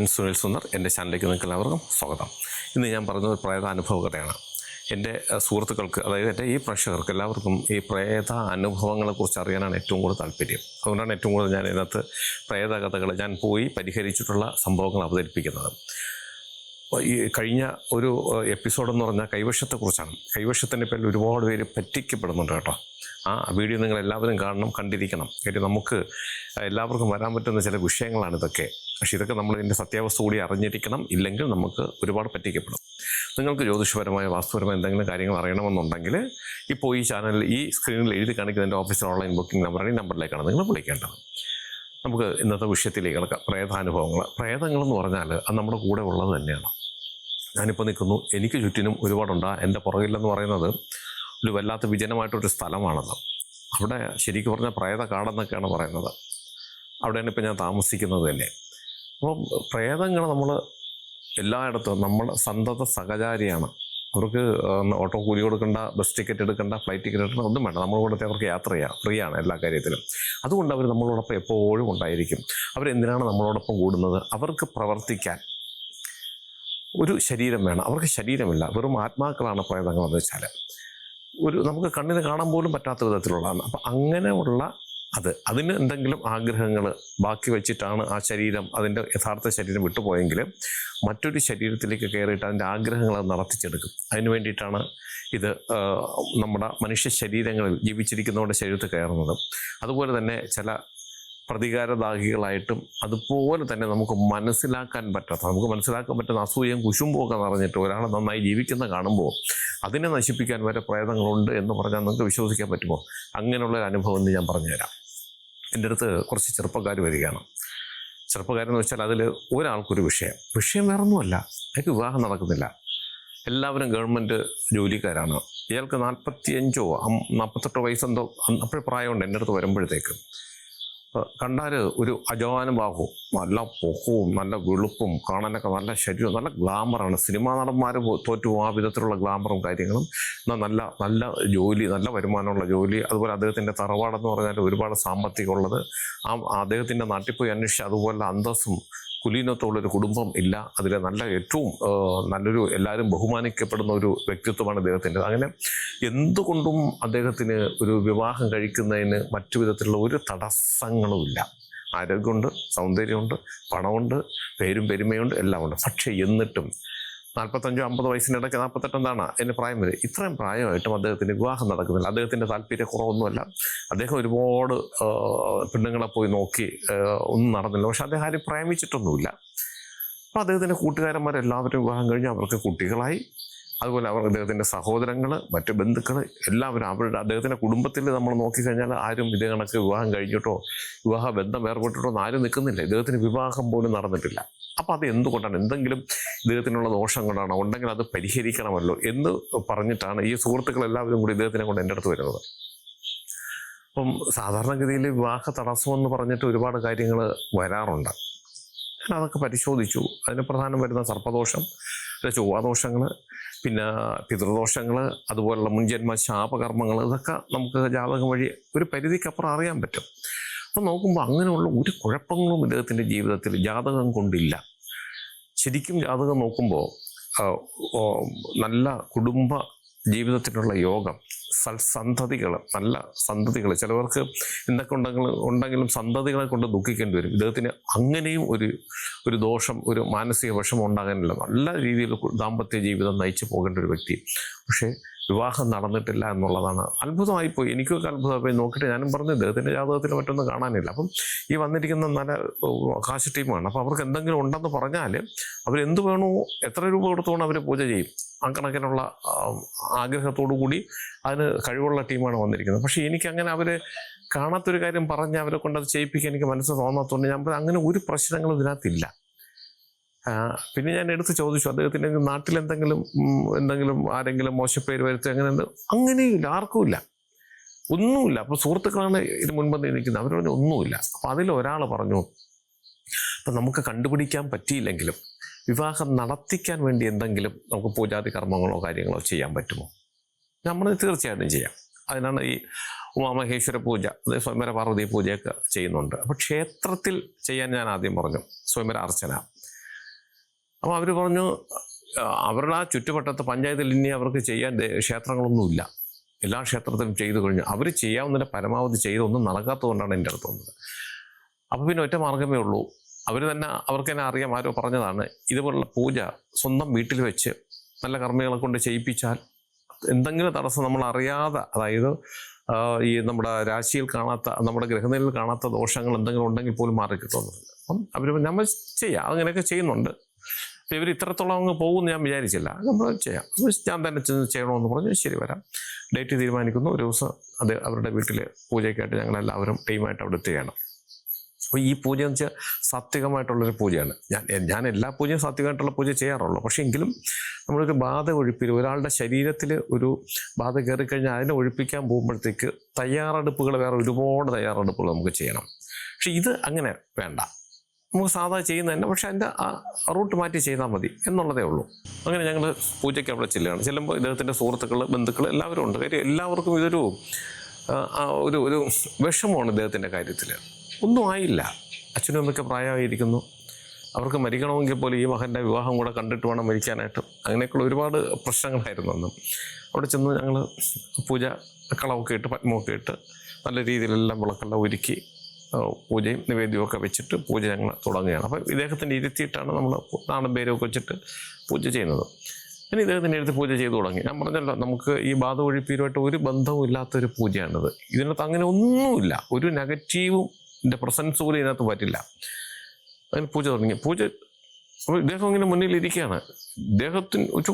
ഞാൻ സുനിൽ സുന്ദർ. എൻ്റെ ചാനലിലേക്ക് നിങ്ങൾക്ക് എല്ലാവർക്കും സ്വാഗതം. ഇന്ന് ഞാൻ പറയുന്നത് പ്രേതാനുഭവ കഥയാണ്. എൻ്റെ സുഹൃത്തുക്കൾക്ക്, അതായത് എൻ്റെ ഈ പ്രേക്ഷകർക്ക് എല്ലാവർക്കും ഈ പ്രേത അനുഭവങ്ങളെക്കുറിച്ച് അറിയാനാണ് ഏറ്റവും കൂടുതൽ താല്പര്യം. അതുകൊണ്ടാണ് ഏറ്റവും കൂടുതൽ ഞാൻ ഇതിനകത്ത് പ്രേത കഥകൾ ഞാൻ പോയി പരിഹരിച്ചിട്ടുള്ള സംഭവങ്ങൾ അവതരിപ്പിക്കുന്നത്. ഈ കഴിഞ്ഞ ഒരു എപ്പിസോഡെന്ന് പറഞ്ഞാൽ കൈവശത്തെക്കുറിച്ചാണ്. കൈവശത്തിൻ്റെ പേരിൽ ഒരുപാട് പേര് പറ്റിക്കപ്പെടുന്നുണ്ട് കേട്ടോ. ആ വീഡിയോ നിങ്ങൾ എല്ലാവരും കാണണം, കണ്ടിരിക്കണം. കാര്യം നമുക്ക് എല്ലാവർക്കും വരാൻ പറ്റുന്ന ചില വിഷയങ്ങളാണ് ഇതൊക്കെ. പക്ഷേ ഇതൊക്കെ നമ്മൾ ഇതിൻ്റെ സത്യാവസ്ഥ കൂടി അറിഞ്ഞിരിക്കണം. ഇല്ലെങ്കിൽ നമുക്ക് ഒരുപാട് പറ്റിക്കപ്പെടും. നിങ്ങൾക്ക് ജ്യോതിഷപരമായ വാസ്തുപരമായ എന്തെങ്കിലും കാര്യങ്ങൾ അറിയണമെന്നുണ്ടെങ്കിൽ ഇപ്പോൾ ഈ ചാനലിൽ ഈ സ്ക്രീനിൽ എഴുതി കാണിക്കുന്ന എൻ്റെ ഓഫീസിൽ ഓൺലൈൻ ബുക്കിംഗ് നമ്പറാണ്. ഈ നമ്പറിലേക്കാണ് നിങ്ങൾ വിളിക്കേണ്ടത്. നമുക്ക് ഇന്നത്തെ വിഷയത്തിലേക്ക് കിടക്കാം. പ്രേതാനുഭവങ്ങൾ. പ്രേതങ്ങളെന്ന് പറഞ്ഞാൽ അത് നമ്മുടെ കൂടെ ഉള്ളത് തന്നെയാണ്. ഞാനിപ്പോൾ നിൽക്കുന്നു, എനിക്ക് ചുറ്റിനും ഒരുപാടുണ്ട്. എൻ്റെ പുറകിലെന്ന് പറയുന്നത് ഒരു വല്ലാത്ത വിജനമായിട്ടൊരു സ്ഥലമാണത്. അവിടെ ശരിക്കും പറഞ്ഞാൽ പ്രേത കാടെന്നൊക്കെയാണ് പറയുന്നത്. അവിടെയാണ് ഇപ്പോൾ ഞാൻ താമസിക്കുന്നത് തന്നെ. അപ്പം പ്രേതങ്ങൾ നമ്മൾ എല്ലായിടത്തും നമ്മുടെ സന്തത സഹചാരിയാണ്. അവർക്ക് ഓട്ടോ കൂലി കൊടുക്കേണ്ട, ബസ് ടിക്കറ്റ് എടുക്കേണ്ട, ഫ്ലൈറ്റ് ടിക്കറ്റ് എടുക്കേണ്ട, ഒന്നും വേണ്ട. നമ്മൾ കൂടെ അവർക്ക് യാത്ര ചെയ്യാം, ഫ്രീ ആണ് എല്ലാ കാര്യത്തിലും. അതുകൊണ്ട് അവർ നമ്മളോടൊപ്പം എപ്പോഴും ഉണ്ടായിരിക്കും. അവരെന്തിനാണ് നമ്മളോടൊപ്പം കൂടുന്നത്? അവർക്ക് പ്രവർത്തിക്കാൻ ഒരു ശരീരം വേണം. അവർക്ക് ശരീരമില്ല, വെറും ആത്മാക്കളാണ് പ്രേതങ്ങളെന്ന് വെച്ചാൽ. നമുക്ക് കണ്ണിന് കാണാൻ പോലും പറ്റാത്ത വിധത്തിലുള്ളതാണ്. അപ്പം അങ്ങനെയുള്ള അതിന് എന്തെങ്കിലും ആഗ്രഹങ്ങൾ ബാക്കി വെച്ചിട്ടാണ് ആ ശരീരം, അതിൻ്റെ യഥാർത്ഥ ശരീരം വിട്ടുപോയെങ്കിൽ മറ്റൊരു ശരീരത്തിലേക്ക് കയറിയിട്ട് അതിൻ്റെ ആഗ്രഹങ്ങൾ നടത്തിച്ചെടുക്കും. അതിന് വേണ്ടിയിട്ടാണ് ഇത് നമ്മുടെ മനുഷ്യ ശരീരങ്ങളിൽ ജീവിച്ചിരിക്കുന്നവരുടെ ശരീരത്തിൽ കയറുന്നത്. അതുപോലെ തന്നെ ചില പ്രതികാരദാഹികളായിട്ടും അതുപോലെ തന്നെ നമുക്ക് മനസ്സിലാക്കാൻ പറ്റുന്ന അസൂയയും കുശുമ്പുമൊക്കെ നിറഞ്ഞിട്ട് ഒരാളെ നന്നായി ജീവിക്കുന്ന കാണുമ്പോൾ അതിനെ നശിപ്പിക്കാൻ വരെ പ്രേതങ്ങളുണ്ട് എന്ന് പറഞ്ഞാൽ നിങ്ങൾക്ക് വിശ്വസിക്കാൻ പറ്റുമോ? അങ്ങനെയുള്ളൊരു അനുഭവം ഞാൻ പറഞ്ഞുതരാം. എൻ്റെ അടുത്ത് കുറച്ച് ചെറുപ്പക്കാർ വരികയാണ്. ചെറുപ്പക്കാരെന്ന് വെച്ചാൽ അതിൽ ഒരാൾക്കൊരു വിഷയം വേറൊന്നുമല്ല, അയാൾക്ക് വിവാഹം നടക്കുന്നില്ല. എല്ലാവരും ഗവൺമെൻറ് ജോലിക്കാരാണ്. ഇയാൾക്ക് 45 48 വയസ്സെന്തോ അപ്പോഴും പ്രായമുണ്ട് എൻ്റെ അടുത്ത് വരുമ്പോഴത്തേക്ക്. കണ്ടാൽ ഒരു അജാനുബാഹുവും നല്ല പൊക്കവും നല്ല വെളുപ്പും കാണാനൊക്കെ നല്ല ശരീരവും നല്ല ഗ്ലാമറാണ്. സിനിമാ നടന്മാർ തോറ്റു ആ വിധത്തിലുള്ള ഗ്ലാമറും കാര്യങ്ങളും. എന്നാൽ നല്ല നല്ല ജോലി, നല്ല വരുമാനമുള്ള ജോലി. അതുപോലെ അദ്ദേഹത്തിൻ്റെ തറവാടെന്ന് പറഞ്ഞാൽ ഒരുപാട് സാമ്പത്തികമുള്ളത്. അദ്ദേഹത്തിൻ്റെ നാട്ടിൽ പോയി അന്വേഷിച്ച് അതുപോലെ അന്തസ്സും കുലീനത്തോളൊരു കുടുംബം ഇല്ല. അതിൽ ഏറ്റവും നല്ലൊരു, എല്ലാവരും ബഹുമാനിക്കപ്പെടുന്ന ഒരു വ്യക്തിത്വമാണ് അദ്ദേഹത്തിൻ്റെ. അങ്ങനെ എന്തുകൊണ്ടും അദ്ദേഹത്തിന് ഒരു വിവാഹം കഴിക്കുന്നതിന് മറ്റു വിധത്തിലുള്ള ഒരു തടസ്സങ്ങളുമില്ല. ആരോഗ്യമുണ്ട്, സൗന്ദര്യമുണ്ട്, പണമുണ്ട്, പേരും പെരുമയുണ്ട്, എല്ലാം ഉണ്ട്. പക്ഷേ എന്നിട്ടും 45-50 വയസ്സിനിടയ്ക്ക് 48 എന്താണ് എൻ്റെ പ്രായം വരെ, ഇത്രയും പ്രായമായിട്ടും അദ്ദേഹത്തിന് വിവാഹം നടക്കുന്നില്ല. അദ്ദേഹത്തിൻ്റെ താല്പര്യക്കുറവൊന്നുമല്ല. അദ്ദേഹം ഒരുപാട് പെണ്ണുങ്ങളെ പോയി നോക്കി, ഒന്നും നടന്നില്ല. പക്ഷെ അദ്ദേഹം ആരും പ്രേമിച്ചിട്ടൊന്നുമില്ല. അപ്പോൾ അദ്ദേഹത്തിൻ്റെ കൂട്ടുകാരന്മാരെല്ലാവരും വിവാഹം കഴിഞ്ഞ് അവർക്ക് കുട്ടികളായി. അതുപോലെ അദ്ദേഹത്തിൻ്റെ സഹോദരങ്ങൾ, മറ്റ് ബന്ധുക്കൾ എല്ലാവരും അദ്ദേഹത്തിൻ്റെ കുടുംബത്തിൽ നമ്മൾ നോക്കിക്കഴിഞ്ഞാൽ ആരും ഇതേ കണക്ക് വിവാഹം കഴിഞ്ഞിട്ടോ വിവാഹ ബന്ധം വേർപെട്ടിട്ടോ ഒന്നും ആരും നിൽക്കുന്നില്ല. ഇദ്ദേഹത്തിന് വിവാഹം പോലും നടന്നിട്ടില്ല. അപ്പോൾ അത് എന്തുകൊണ്ടാണ്? എന്തെങ്കിലും ഇദ്ദേഹത്തിനുള്ള ദോഷം കൊണ്ടാണോ? ഉണ്ടെങ്കിൽ അത് പരിഹരിക്കണമല്ലോ എന്ന് പറഞ്ഞിട്ടാണ് ഈ സുഹൃത്തുക്കളെല്ലാവരും കൂടി ഇദ്ദേഹത്തിനെ കൊണ്ട് എൻ്റെ അടുത്ത് വരുന്നത്. അപ്പം സാധാരണഗതിയിൽ വിവാഹ തടസ്സമെന്ന് പറഞ്ഞിട്ട് ഒരുപാട് കാര്യങ്ങൾ വരാറുണ്ട്. ഞാൻ അതൊക്കെ പരിശോധിച്ചു. അതിന് പ്രധാനം വരുന്ന സർപ്പദോഷം, ചൊവ്വാദോഷങ്ങൾ, പിന്നെ പിതൃദോഷങ്ങൾ, അതുപോലുള്ള മുൻജന്മ ശാപകർമ്മങ്ങൾ, ഇതൊക്കെ നമുക്ക് ജാതകം വഴി ഒരു പരിധിക്കപ്പുറം അറിയാൻ പറ്റും. അപ്പം നോക്കുമ്പോൾ അങ്ങനെയുള്ള ഒരു കുഴപ്പങ്ങളും ഇദ്ദേഹത്തിൻ്റെ ജീവിതത്തിൽ ജാതകം കൊണ്ടില്ല. ശരിക്കും ജാതകം നോക്കുമ്പോൾ നല്ല കുടുംബ ജീവിതത്തിനുള്ള യോഗം, സൽസന്തതികൾ, നല്ല സന്തതികൾ. ചിലവർക്ക് എന്തൊക്കെ ഉണ്ടെങ്കിലും സന്തതികളെ കൊണ്ട് ദുഃഖിക്കേണ്ടി വരും. ഇദ്ദേഹത്തിന് അങ്ങനെയും ഒരു ദോഷം, ഒരു മാനസിക വിഷമം ഉണ്ടാകാനില്ല. നല്ല രീതിയിൽ ദാമ്പത്യ ജീവിതം നയിച്ചു പോകേണ്ട ഒരു വ്യക്തി. പക്ഷേ വിവാഹം നടന്നിട്ടില്ല എന്നുള്ളതാണ് അത്ഭുതമായിപ്പോയി. എനിക്കൊക്കെ അത്ഭുതമായി. നോക്കിയിട്ട് ഞാനും പറഞ്ഞു ഇദ്ദേഹത്തിൻ്റെ ജാതകത്തിൽ മറ്റൊന്നും കാണാനില്ല. അപ്പം ഈ വന്നിരിക്കുന്ന നല്ല കാശ് ടീമാണ്. അപ്പോൾ അവർക്ക് എന്തെങ്കിലും ഉണ്ടെന്ന് പറഞ്ഞാൽ അവരെന്ത് വേണോ, എത്ര രൂപ കൊടുത്തുകൊണ്ട് അവർ പൂജ ചെയ്യും. ആ കണക്കിനുള്ള ആഗ്രഹത്തോടു കൂടി അതിന് കഴിവുള്ള ടീമാണ് വന്നിരിക്കുന്നത്. പക്ഷേ എനിക്കങ്ങനെ അവർ കാണാത്തൊരു കാര്യം പറഞ്ഞ് അവരെ കൊണ്ട് അത് ചെയ്യിപ്പിക്കാൻ എനിക്ക് മനസ്സ് തോന്നാത്തതുകൊണ്ട് ഞാൻ അങ്ങനെ ഒരു പ്രശ്നങ്ങളും ഇതിനകത്തില്ല. പിന്നെ ഞാൻ എടുത്ത് ചോദിച്ചു, അദ്ദേഹത്തിൻ്റെ നാട്ടിൽ എന്തെങ്കിലും ആരെങ്കിലും മോശപ്പേര് വരുത്തി അങ്ങനെയുണ്ട്? അങ്ങനെയില്ല, ആർക്കുമില്ല, ഒന്നുമില്ല. അപ്പോൾ സുഹൃത്തുക്കളാണ് ഇത് മുൻപന്തി നിൽക്കുന്നത്. അവർ പറഞ്ഞു ഒന്നുമില്ല. അപ്പോൾ അതിലൊരാൾ പറഞ്ഞു, ഇപ്പം നമുക്ക് കണ്ടുപിടിക്കാൻ പറ്റിയില്ലെങ്കിലും വിവാഹം നടത്തിക്കാൻ വേണ്ടി എന്തെങ്കിലും നമുക്ക് പൂജാതി കർമ്മങ്ങളോ കാര്യങ്ങളോ ചെയ്യാൻ പറ്റുമോ? നമ്മൾ തീർച്ചയായിട്ടും ചെയ്യാം. അതിനാണ് ഈ ഉമാമഹേശ്വര പൂജ, അതായത് സ്വയംവര പാർവതി പൂജയൊക്കെ ചെയ്യുന്നുണ്ട്. അപ്പോൾ ക്ഷേത്രത്തിൽ ചെയ്യാൻ ഞാൻ ആദ്യം പറഞ്ഞു, സ്വയംവര അർച്ചന. അപ്പോൾ അവർ പറഞ്ഞു അവരുടെ ആ ചുറ്റുവട്ടത്ത് പഞ്ചായത്തിൽ ഇനി അവർക്ക് ചെയ്യാൻ ക്ഷേത്രങ്ങളൊന്നുമില്ല, എല്ലാ ക്ഷേത്രത്തിലും ചെയ്തു കഴിഞ്ഞു. അവർ ചെയ്യാവുന്നതിൻ്റെ പരമാവധി ചെയ്തൊന്നും നടക്കാത്തതുകൊണ്ടാണ് എൻ്റെ അടുത്ത് വന്നത്. അപ്പോൾ പിന്നെ ഒറ്റ മാർഗ്ഗമേ ഉള്ളൂ. അവർ തന്നെ അവർക്ക് തന്നെ അറിയാം, ആരോ പറഞ്ഞതാണ്, ഇതുപോലുള്ള പൂജ സ്വന്തം വീട്ടിൽ വെച്ച് നല്ല കർമ്മികളെ കൊണ്ട് ചെയ്യിപ്പിച്ചാൽ എന്തെങ്കിലും തടസ്സം നമ്മൾ അറിയാതെ, അതായത് ഈ നമ്മുടെ രാശിയിൽ കാണാത്ത, നമ്മുടെ ഗ്രഹനിലയിൽ കാണാത്ത ദോഷങ്ങൾ എന്തെങ്കിലും ഉണ്ടെങ്കിൽ പോലും മാറിക്കിട്ടുമെന്നുണ്ട്. അപ്പം അവർ നമ്മൾ ചെയ്യാം, അങ്ങനെയൊക്കെ ചെയ്യുന്നുണ്ട്. അപ്പോൾ ഇവർ ഇത്രത്തോളം അങ്ങ് പോകുമെന്ന് ഞാൻ വിചാരിച്ചില്ല. നമ്മൾ ചെയ്യാം, ഞാൻ തന്നെ ചെയ്യണമെന്ന് പറഞ്ഞു. ശരി, വരാം, ഡേറ്റ് തീരുമാനിക്കുന്നു. ഒരു ദിവസം അത് അവരുടെ വീട്ടിൽ പൂജയ്ക്കായിട്ട് ഞങ്ങളെല്ലാവരും ടീമായിട്ട് അവിടെ എത്തുകയാണ്. അപ്പോൾ ഈ പൂജ എന്ന് വെച്ചാൽ സാത്വികമായിട്ടുള്ളൊരു പൂജയാണ്. ഞാൻ എല്ലാ പൂജയും സാത്വികമായിട്ടുള്ള പൂജ ചെയ്യാറുള്ളൂ. പക്ഷേ എങ്കിലും നമ്മളൊരു ബാധ ഒഴിപ്പിൽ, ഒരാളുടെ ശരീരത്തിൽ ഒരു ബാധ കയറിക്കഴിഞ്ഞാൽ അതിനെ ഒഴിപ്പിക്കാൻ പോകുമ്പോഴത്തേക്ക് തയ്യാറെടുപ്പുകൾ, വേറെ ഒരുപാട് തയ്യാറെടുപ്പുകൾ നമുക്ക് ചെയ്യണം. പക്ഷേ ഇത് അങ്ങനെ വേണ്ട, നമുക്ക് സാധാ ചെയ്യുന്നത് തന്നെ, പക്ഷേ അതിൻ്റെ ആ റൂട്ട് മാറ്റി ചെയ്താൽ മതി എന്നുള്ളതേ ഉള്ളൂ. അങ്ങനെ ഞങ്ങൾ പൂജയ്ക്ക് അവിടെ ചെല്ലുമ്പോൾ ഇദ്ദേഹത്തിൻ്റെ സുഹൃത്തുക്കൾ, ബന്ധുക്കൾ എല്ലാവരും ഉണ്ട്. കാര്യം എല്ലാവർക്കും ഇതൊരു ഒരു വിഷമമാണ് ഇദ്ദേഹത്തിൻ്റെ കാര്യത്തിൽ. ഒന്നും ആയില്ല, അച്ഛനും അമ്മയ്ക്ക് പ്രായമായിരിക്കുന്നു, അവർക്ക് മരിക്കണമെങ്കിൽ പോലും ഈ മകൻ്റെ വിവാഹം കൂടെ കണ്ടിട്ട് വേണം മരിക്കാനായിട്ട്. അങ്ങനെയൊക്കെയുള്ള ഒരുപാട് പ്രശ്നങ്ങളായിരുന്നു അന്ന്. അവിടെ ചെന്ന് ഞങ്ങൾ പൂജ കളമൊക്കെ ഇട്ട്, പത്മമൊക്കെ ഇട്ട്, നല്ല രീതിയിലെല്ലാം വിളക്കെല്ലാം ഒരുക്കി പൂജയും നിവേദ്യമൊക്കെ വെച്ചിട്ട് പൂജ ഞങ്ങൾ തുടങ്ങുകയാണ്. അപ്പോൾ ഇദ്ദേഹത്തിൻ്റെ ഇരുത്തിയിട്ടാണ് നമ്മൾ നാടൻ പേരൊക്കെ വെച്ചിട്ട് പൂജ ചെയ്യുന്നത്. പിന്നെ ഇദ്ദേഹത്തിൻ്റെ ഇരുത്തി പൂജ ചെയ്തു തുടങ്ങി. ഞാൻ പറഞ്ഞല്ലോ, നമുക്ക് ഈ ബാധ ഒഴിപ്പീരുമായിട്ട് ഒരു ബന്ധവും ഇല്ലാത്തൊരു പൂജയാണിത്. ഇതിനകത്ത് അങ്ങനെ ഒന്നുമില്ല, ഒരു നെഗറ്റീവും എൻ്റെ പ്രസൻസ് പോലും ഇതിനകത്ത് പറ്റില്ല. അതിന് പൂജ തുടങ്ങി. അപ്പോൾ ഇദ്ദേഹം ഇങ്ങനെ മുന്നിലിരിക്കുകയാണ്. ഇദ്ദേഹത്തിന് ഒരു,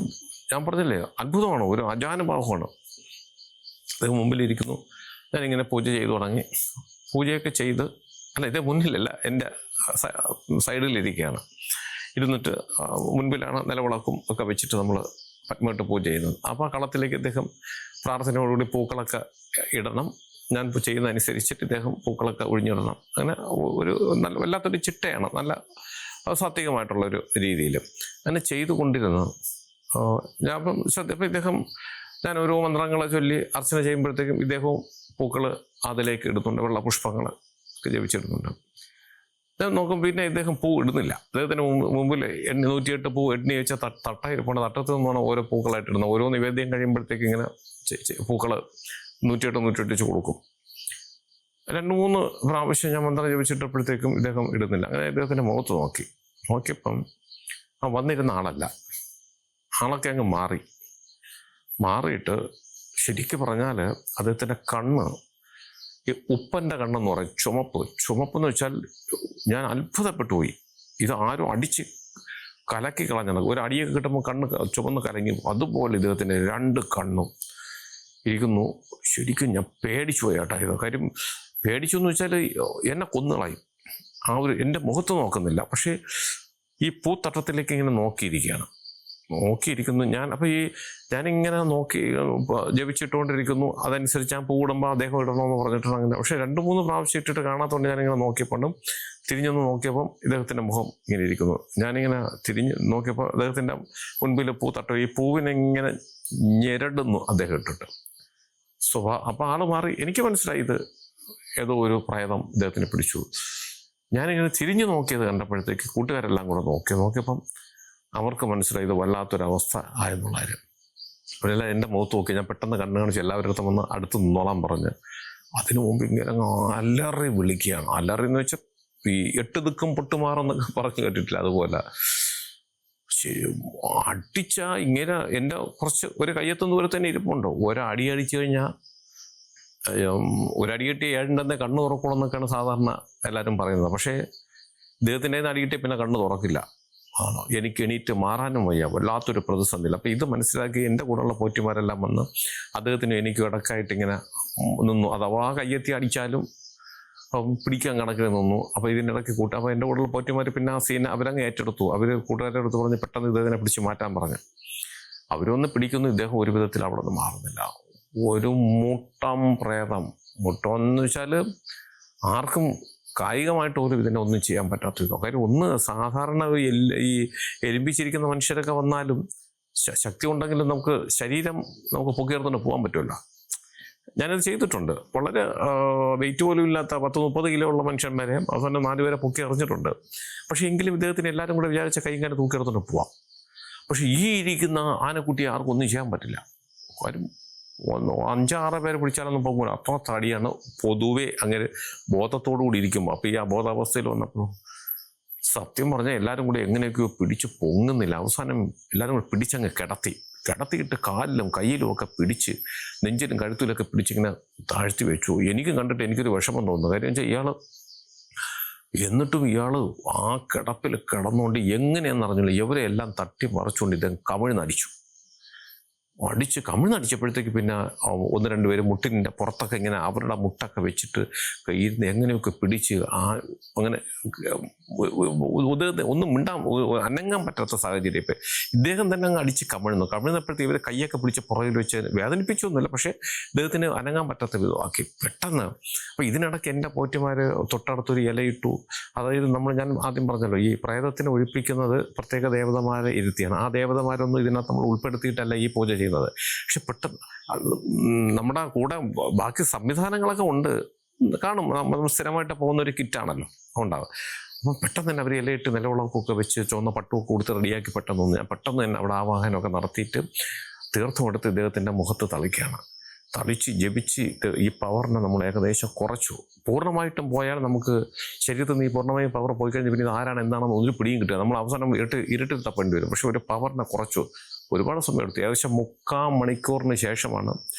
ഞാൻ പറഞ്ഞില്ലേ, അത്ഭുതമാണ്, ഒരു അജാനുഭാവമാണ്. അദ്ദേഹം മുമ്പിലിരിക്കുന്നു, ഞാനിങ്ങനെ പൂജ ചെയ്തു തുടങ്ങി. പൂജയൊക്കെ ചെയ്ത്, ഇതേ മുന്നിലല്ല, എൻ്റെ സൈഡിലിരിക്കുകയാണ്. ഇരുന്നിട്ട് മുൻപിലാണ് നിലവിളക്കും ഒക്കെ വെച്ചിട്ട് നമ്മൾ പത്മമായിട്ട് പൂജ ചെയ്യുന്നത്. അപ്പോൾ ആ കളത്തിലേക്ക് ഇദ്ദേഹം പ്രാർത്ഥനയോടുകൂടി പൂക്കളൊക്കെ ഇടണം. ഞാൻ ചെയ്യുന്നതനുസരിച്ചിട്ട് ഇദ്ദേഹം പൂക്കളൊക്കെ ഒഴിഞ്ഞിടണം. അങ്ങനെ ഒരു നല്ല വല്ലാത്തൊരു ചിട്ടയാണ്, നല്ല സാത്വികമായിട്ടുള്ളൊരു രീതിയിൽ അങ്ങനെ ചെയ്തുകൊണ്ടിരുന്നു. ഞാൻ ശ്രദ്ധിച്ചപ്പോൾ ഇദ്ദേഹം, ഞാൻ ഓരോ മന്ത്രങ്ങളെ ചൊല്ലി അർച്ചന ചെയ്യുമ്പോഴത്തേക്കും ഇദ്ദേഹവും പൂക്കൾ അതിലേക്ക് ഇടുന്നുണ്ട്, വെള്ള പുഷ്പങ്ങൾ ഒക്കെ ജപിച്ചിടുന്നുണ്ട്. ഞാൻ നോക്കും, പിന്നെ ഇദ്ദേഹം പൂ ഇടുന്നില്ല. അദ്ദേഹത്തിന് മുമ്പിൽ 108 പൂ എണ്ണി വെച്ച തട്ടയിരിപ്പുണ്ട്. തട്ടത്തിൽ നിന്നാണ് ഓരോ പൂക്കളായിട്ട് ഇടുന്നത്. ഓരോ നിവേദ്യം കഴിയുമ്പോഴത്തേക്ക് ഇങ്ങനെ പൂക്കൾ 108 വെച്ച് കൊടുക്കും. 2-3 പ്രാവശ്യം ഞാൻ മന്ത്രം ജപിച്ചിട്ടപ്പോഴത്തേക്കും ഇദ്ദേഹം ഇടുന്നില്ല. അങ്ങനെ ഇദ്ദേഹത്തിൻ്റെ മുഖത്ത് നോക്കിയപ്പം വന്നിരുന്ന ആളല്ല, ആളൊക്കെ അങ്ങ് മാറിയിട്ട് ശരിക്കും പറഞ്ഞാൽ അദ്ദേഹത്തിൻ്റെ കണ്ണ് ഈ ഉപ്പൻ്റെ കണ്ണെന്ന് പറയും, ചുമപ്പെന്ന് വെച്ചാൽ ഞാൻ അത്ഭുതപ്പെട്ടു പോയി. ഇത് ആരും അടിച്ച് കലക്കി കളഞ്ഞത്. ഒരു അടിയൊക്കെ കിട്ടുമ്പോൾ കണ്ണ് ചുമന്ന് കലങ്ങി. അതുപോലെ ഇദ്ദേഹത്തിൻ്റെ 2 കണ്ണും ഇരിക്കുന്നു. ശരിക്കും ഞാൻ പേടിച്ചു പോയി കേട്ടോ. ഇത് കാര്യം പേടിച്ചു എന്ന് വെച്ചാൽ എന്നെ കൊന്നുകളയും. എൻ്റെ മുഖത്ത് നോക്കുന്നില്ല, പക്ഷേ ഈ പൂത്തട്ടത്തിലേക്ക് ഇങ്ങനെ നോക്കിയിരിക്കുന്നു ഞാൻ. അപ്പോൾ ഞാനിങ്ങനെ നോക്കി ജപിച്ചിട്ടുകൊണ്ടിരിക്കുന്നു. അതനുസരിച്ച് ഞാൻ പൂടുമ്പോൾ അദ്ദേഹം ഇടണമെന്ന് പറഞ്ഞിട്ടുണ്ട്. അങ്ങനെ പക്ഷേ 2-3 പ്രാവശ്യം ഇട്ടിട്ട് കാണാത്തതുകൊണ്ട് ഞാനിങ്ങനെ നോക്കിയപ്പോഴും തിരിഞ്ഞൊന്ന് നോക്കിയപ്പം ഇദ്ദേഹത്തിൻ്റെ മുഖം ഇങ്ങനെ ഇരിക്കുന്നു. ഞാനിങ്ങനെ തിരിഞ്ഞ് നോക്കിയപ്പോൾ അദ്ദേഹത്തിൻ്റെ മുൻപിൽ പൂത്തട്ടം, ഈ പൂവിനെങ്ങനെ ഞെരടുന്നു അദ്ദേഹം ഇട്ടിട്ട്. അപ്പോൾ ആൾ മാറി. എനിക്ക് മനസ്സിലായി ഇത് ഏതോ ഒരു പ്രേതം ഇദ്ദേഹത്തിന് പിടിച്ചു. ഞാനിങ്ങനെ തിരിഞ്ഞു നോക്കിയത് കണ്ടപ്പോഴത്തേക്ക് കൂട്ടുകാരെല്ലാം കൂടെ നോക്കിയപ്പം അവർക്ക് മനസ്സിലായി ഇത് വല്ലാത്തൊരവസ്ഥ ആയെന്നുള്ള കാര്യം. അവരെല്ലാം എൻ്റെ മുഖത്ത് നോക്കി. ഞാൻ പെട്ടെന്ന് കണ്ണു കാണിച്ച് എല്ലാവരുടെ അടുത്തും വന്ന് അടുത്ത് നിന്നോളാൻ പറഞ്ഞ്. അതിനു മുമ്പ് ഇങ്ങനെ അലറി വിളിക്കുകയാണ്. അലറി എന്ന് വെച്ചാൽ ഈ 8 ദിക്കും പൊട്ടുമാറെന്നൊക്കെ പറഞ്ഞു കേട്ടിട്ടില്ല, അതുപോലെ അടിച്ച ഇങ്ങനെ എൻ്റെ കുറച്ച് ഒരു കയ്യെത്തുന്ന ദൂരെ തന്നെ ഇരിപ്പുണ്ടോ. ഒരടി അടിച്ചു കഴിഞ്ഞാൽ, ഒരടി കിട്ടി 7 കണ്ണ് തുറക്കണമെന്നൊക്കെയാണ് സാധാരണ എല്ലാവരും പറയുന്നത്. പക്ഷേ ഇദ്ദേഹത്തിൻ്റെ അടി കിട്ടി പിന്നെ കണ്ണ് തുറക്കില്ല. എനിക്ക് എണീറ്റ് മാറാനും വയ്യ, വല്ലാത്തൊരു പ്രതിസന്ധിയില്ല. അപ്പോൾ ഇത് മനസ്സിലാക്കി എൻ്റെ കൂടെയുള്ള പോറ്റിമാരെല്ലാം വന്ന് അദ്ദേഹത്തിന് എനിക്കും ഇടക്കായിട്ട് ഇങ്ങനെ നിന്നു. അഥവാ കയ്യെത്തി അടിച്ചാലും പിടിക്കാൻ കണക്കിന് നിന്നു. അപ്പോൾ ഇതിൻ്റെ ഇടയ്ക്ക് അപ്പോൾ എൻ്റെ കൂടെയുള്ള പോറ്റിമാർ പിന്നെ ആ സീൻ അവരങ്ങ് ഏറ്റെടുത്തു. അവർ കൂട്ടുകാരുടെ അടുത്ത് പറഞ്ഞ് പെട്ടെന്ന് ഇദ്ദേഹത്തിനെ പിടിച്ച് മാറ്റാൻ പറഞ്ഞു. അവരൊന്ന് പിടിക്കുന്നു, ഇദ്ദേഹം ഒരു വിധത്തിൽ അവിടെ നിന്ന് മാറുന്നില്ല. ഒരു മുട്ടം പ്രേതം. മുട്ടമെന്ന് വെച്ചാൽ ആർക്കും കായികമായിട്ട് പോലും ഇതിനെ ഒന്നും ചെയ്യാൻ പറ്റാത്ത കാര്യം. ഒന്ന് സാധാരണ ഈ എലുമ്പിച്ചിരിക്കുന്ന മനുഷ്യരൊക്കെ വന്നാലും ശക്തി ഉണ്ടെങ്കിലും നമുക്ക് ശരീരം പൊക്കിയെടുത്തുകൊണ്ട് പോകാൻ പറ്റുമല്ലോ. ഞാനത് ചെയ്തിട്ടുണ്ട്. വളരെ വെയിറ്റ് പോലും ഇല്ലാത്ത 10-30 കിലോ ഉള്ള മനുഷ്യന്മാരെ അവസാനം 4 പേരെ പൊക്കി എറിഞ്ഞിട്ടുണ്ട്. പക്ഷേ എങ്കിലും ഇദ്ദേഹത്തിന് എല്ലാവരും കൂടെ വിചാരിച്ച കൈകാര്യം തൂക്കിയെടുത്തോണ്ട് പോവാം. പക്ഷേ ഈ ഇരിക്കുന്ന ആനക്കുട്ടിയെ ആർക്കും ഒന്നും ചെയ്യാൻ പറ്റില്ല. കാര്യം 5-6 പേരെ പിടിച്ചാലൊന്നും പോകില്ല. അത്ര തടിയാണ്. പൊതുവെ അങ്ങനെ ബോധത്തോടു കൂടി ഇരിക്കുമ്പോൾ അപ്പോൾ ഈ അബോധാവസ്ഥയിൽ വന്നപ്പോൾ സത്യം പറഞ്ഞാൽ എല്ലാവരും കൂടി എങ്ങനെയൊക്കെയോ പിടിച്ച് പൊങ്ങുന്നില്ല. അവസാനം എല്ലാവരും കൂടി പിടിച്ചങ്ങ് കിടത്തിയിട്ട് കാലിലും കയ്യിലും ഒക്കെ പിടിച്ച് നെഞ്ചിലും കഴുത്തിലൊക്കെ പിടിച്ചിങ്ങനെ താഴ്ത്തി വെച്ചു. എനിക്ക് കണ്ടിട്ട് എനിക്കൊരു വിഷമം തോന്നുന്നു. കാര്യം വെച്ചാൽ എന്നിട്ടും ഇയാൾ ആ കിടപ്പിൽ കിടന്നുകൊണ്ട് എങ്ങനെയാണെന്ന് അറിഞ്ഞില്ല ഇവരെ എല്ലാം തട്ടി മറിച്ചുകൊണ്ട് ഇദ്ദേഹം കമിഴ്ന്നടിച്ചപ്പോഴത്തേക്ക് പിന്നെ 1-2 പേര് മുട്ടിൻ്റെ പുറത്തൊക്കെ ഇങ്ങനെ അവരുടെ മുട്ടൊക്കെ വെച്ചിട്ട് ഇരുന്ന് എങ്ങനെയൊക്കെ പിടിച്ച് അങ്ങനെ ഒന്നും അനങ്ങാൻ പറ്റാത്ത സാഹചര്യം. ഇപ്പം ഇദ്ദേഹം തന്നെ അങ്ങ് അടിച്ച് കമിഴ്ന്നപ്പോഴത്തേക്ക് ഇവർ കൈയൊക്കെ പിടിച്ച് പുറകിൽ വെച്ച് വേദനിപ്പിച്ചൊന്നുമില്ല, പക്ഷേ ഇദ്ദേഹത്തിന് അനങ്ങാൻ പറ്റാത്ത വിധമാക്കി പെട്ടെന്ന്. അപ്പോൾ ഇതിനിടയ്ക്ക് എൻ്റെ പോറ്റിമാർ തൊട്ടടുത്തൊരു ഇലയിട്ടു. അതായത് ഞാൻ ആദ്യം പറഞ്ഞല്ലോ, ഈ പ്രേതത്തിനെ ഒഴിപ്പിക്കുന്നത് പ്രത്യേക ദേവതമാരെ ഇരുത്തിയാണ്. ആ ദേവതമാരൊന്നും ഇതിനകത്ത് നമ്മൾ ഉൾപ്പെടുത്തിയിട്ടല്ല ഈ പൂജ ചെയ്യുന്നത്. പക്ഷെ പെട്ടെന്ന് നമ്മുടെ കൂടെ ബാക്കി സംവിധാനങ്ങളൊക്കെ കാണും. നമ്മൾ സ്ഥിരമായിട്ട് പോകുന്നൊരു കിറ്റാണല്ലോ ഉണ്ടാവുക. അപ്പോൾ പെട്ടെന്ന് തന്നെ അവർ ഇലയിട്ട് നിലവിളക്കൊക്കെ വെച്ച് ചുവന്ന പട്ടുമൊക്കെ കൊടുത്ത് റെഡിയാക്കി പെട്ടെന്ന് തന്നെ അവിടെ ആവാഹനമൊക്കെ നടത്തിയിട്ട് തീർത്ഥം എടുത്ത് ഇദ്ദേഹത്തിൻ്റെ മുഖത്ത് തളിച്ച് ജപിച്ച് ഈ പവറിനെ നമ്മൾ ഏകദേശം കുറച്ചു. പൂർണ്ണമായിട്ടും പോയാൽ നമുക്ക് ശരീരത്തിൽ നിന്ന് ഈ പൂർണ്ണമായും പവർ പോയി കഴിഞ്ഞ് പിന്നെ ഇത് ആരാണ് എന്താണെന്ന് ഒരു പിടിയും കിട്ടുക. നമ്മൾ അവസാനം ഇരുട്ടിൽ തപ്പേണ്ടി വരും. പക്ഷെ ഒരു പവറിനെ കുറച്ചു. ഒരുപാട് സമയം എടുത്തു. ഏകദേശം 3/4 മണിക്കൂറിന് ശേഷമാണ്